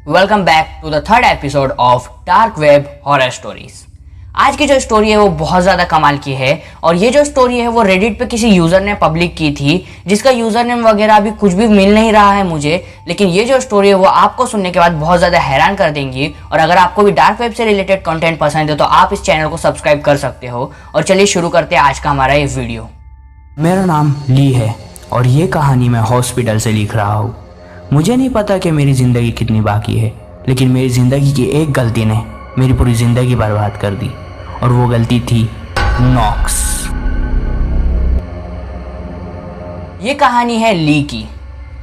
Welcome back to the third episode of dark web horror stories. आज की जो story है वो बहुत ज़्यादा कमाल की है और ये जो स्टोरी है वो रेडिट पे किसी यूज़र ने पब्लिक की थी जिसका यूज़र नेम वगैरह अभी कुछ भी मिल नहीं रहा है मुझे, लेकिन ये जो स्टोरी है वो आपको सुनने के बाद बहुत ज़्यादा हैरान कर देंगी। और अगर आपको भी डार्क वेब से रिलेटेड कंटेंट पसंद है तो आप इस चैनल को सब्सक्राइब कर सकते हो। और चलिए शुरू करते हैं आज का हमारा ये वीडियो। मेरा नाम ली है और ये कहानी मैं हॉस्पिटल से लिख रहा हूँ। मुझे नहीं पता कि मेरी ज़िंदगी कितनी बाकी है, लेकिन मेरी ज़िंदगी की एक गलती ने मेरी पूरी ज़िंदगी बर्बाद कर दी और वो गलती थी नॉक्स। ये कहानी है ली की।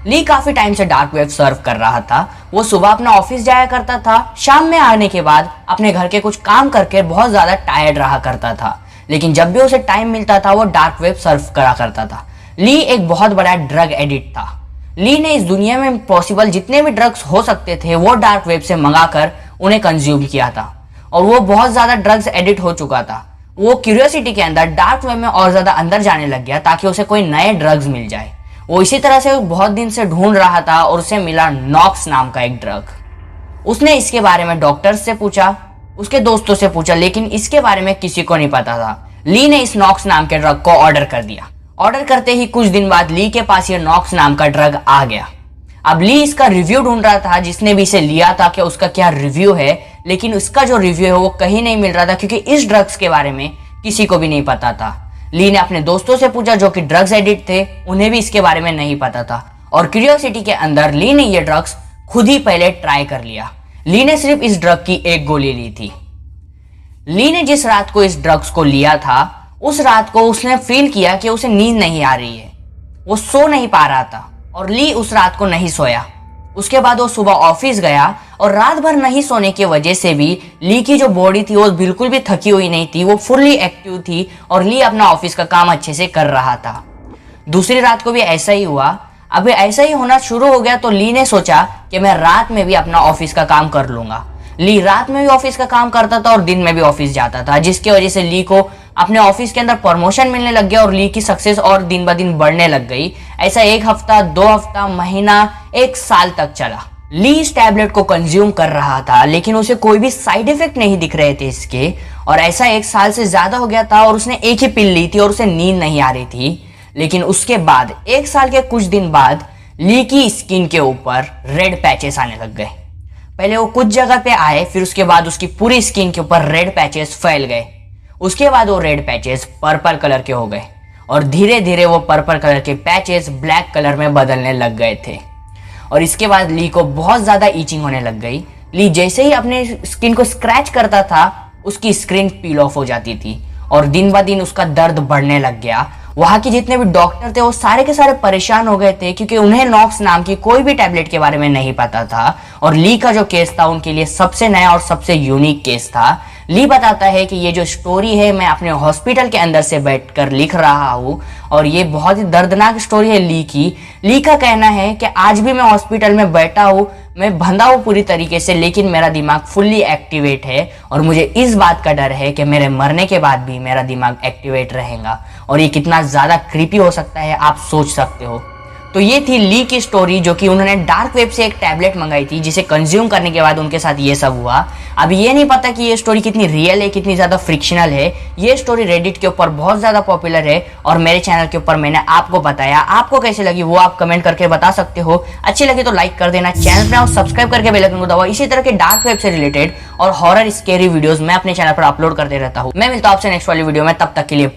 ली काफ़ी टाइम से डार्क वेब सर्व कर रहा था। वो सुबह अपना ऑफिस जाया करता था, शाम में आने के बाद अपने घर के कुछ काम करके बहुत ज़्यादा टायर्ड रहा करता था, लेकिन जब भी उसे टाइम मिलता था वो डार्क वेब सर्व करा करता था। ली एक बहुत बड़ा ड्रग एडिक्ट था। ली ने इस दुनिया में पॉसिबल जितने भी ड्रग्स हो सकते थे वो डार्क वेब से मंगाकर उन्हें कंज्यूम किया था और वो बहुत ज़्यादा ड्रग्स एडिक्ट हो चुका था। वो क्यूरियोसिटी के अंदर डार्क वेब में और ज़्यादा अंदर जाने लग गया ताकि उसे कोई नए ड्रग्स मिल जाए। वो इसी तरह से बहुत दिन से ढूंढ रहा था और उसे मिला नॉक्स नाम का एक ड्रग। उसने इसके बारे में डॉक्टर्स से पूछा, उसके दोस्तों से पूछा, लेकिन इसके बारे में किसी को नहीं पता था। ली ने इस नॉक्स नाम के ड्रग को ऑर्डर कर दिया। ऑर्डर करते ही कुछ दिन बाद ली के पास ये नॉक्स नाम का ड्रग आ गया। अब ली इसका रिव्यू ढूंढ रहा था, जिसने भी इसे लिया था कि उसका क्या रिव्यू है, लेकिन उसका जो रिव्यू है वो कहीं नहीं मिल रहा था क्योंकि इस ड्रग्स के बारे में किसी को भी नहीं पता था। ली ने अपने दोस्तों से पूछा जो कि ड्रग्स एडिक्ट थे, उन्हें भी इसके बारे में नहीं पता था। और क्यूरियोसिटी के अंदर ली ने ये ड्रग्स खुद ही पहले ट्राई कर लिया। ली ने सिर्फ इस ड्रग की एक गोली ली थी। ली ने जिस रात को इस ड्रग्स को लिया था उस रात को उसने फील किया कि उसे नींद नहीं आ रही है, वो सो नहीं पा रहा था और ली उस रात को नहीं सोया। उसके बाद वो सुबह ऑफिस गया और रात भर नहीं सोने की वजह से भी ली की जो बॉडी थी वो बिल्कुल भी थकी हुई नहीं थी, वो फुल्ली एक्टिव थी और ली अपना ऑफिस का काम अच्छे से कर रहा था। दूसरी रात को भी ऐसा ही हुआ। अब ऐसा ही होना शुरू हो गया तो ली ने सोचा कि मैं रात में भी अपना ऑफिस का काम कर लूंगा। ली रात में भी ऑफिस का काम करता था और दिन में भी ऑफिस जाता था, जिसकी वजह से ली को अपने ऑफिस के अंदर प्रमोशन मिलने लग गया और ली की सक्सेस और दिन ब दिन बढ़ने लग गई। ऐसा एक हफ्ता, 2 हफ्ता, महीना, 1 साल तक चला। ली इस टैबलेट को कंज्यूम कर रहा था, लेकिन उसे कोई भी साइड इफेक्ट नहीं दिख रहे थे इसके। और ऐसा 1 साल से ज्यादा हो गया था और उसने एक ही पिल ली थी और उसे नींद नहीं आ रही थी। लेकिन उसके बाद 1 साल के कुछ दिन बाद ली की स्किन के ऊपर रेड पैचेस आने लग गए। पहले वो कुछ जगह पे आए, फिर उसके बाद उसकी पूरी स्किन के ऊपर रेड पैचेस फैल गए। उसके बाद वो रेड पैचेस पर्पल कलर के हो गए और धीरे धीरे वो पर्पल कलर के पैचेस ब्लैक कलर में बदलने लग गए थे। और इसके बाद ली को बहुत ज़्यादा ईचिंग होने लग गई। ली जैसे ही अपने स्किन को स्क्रैच करता था उसकी स्किन पील ऑफ हो जाती थी और दिन ब दिन उसका दर्द बढ़ने लग गया। वहाँ के जितने भी डॉक्टर थे वो सारे के सारे परेशान हो गए थे क्योंकि उन्हें नॉक्स नाम की कोई भी टैबलेट के बारे में नहीं पता था और ली का जो केस था उनके लिए सबसे नया और सबसे यूनिक केस था। ली बताता है कि ये जो स्टोरी है मैं अपने हॉस्पिटल के अंदर से बैठकर लिख रहा हूँ और ये बहुत ही दर्दनाक स्टोरी है ली की। ली का कहना है कि आज भी मैं हॉस्पिटल में बैठा हूँ, मैं बंधा हूँ पूरी तरीके से, लेकिन मेरा दिमाग फुल्ली एक्टिवेट है और मुझे इस बात का डर है कि मेरे मरने के बाद भी मेरा दिमाग एक्टिवेट रहेगा। और ये कितना ज़्यादा क्रीपी हो सकता है आप सोच सकते हो। तो ये थी ली की स्टोरी, जो कि उन्होंने डार्क वेब से एक टैबलेट मंगाई थी जिसे कंज्यूम करने के बाद उनके साथ ये सब हुआ। अब ये नहीं पता कि ये स्टोरी कितनी रियल है, कितनी ज़्यादा फ्रिक्शनल है। ये स्टोरी रेडिट के ऊपर बहुत ज़्यादा पॉपुलर है और मेरे चैनल के ऊपर मैंने आपको बताया। आपको कैसे लगी वो आप कमेंट करके बता सकते हो। अच्छी लगी तो लाइक कर देना, चैनल पर आओ सब्सक्राइब करके बेल आइकन को दबाओ। इसी तरह के डार्क वेब से रिलेटेड और हॉरर स्केरी वीडियोस मैं अपने चैनल पर अपलोड करते रहता हूँ। मैं मिलता हूँ आपसे नेक्स्ट वाली वीडियो में, तब तक के लिए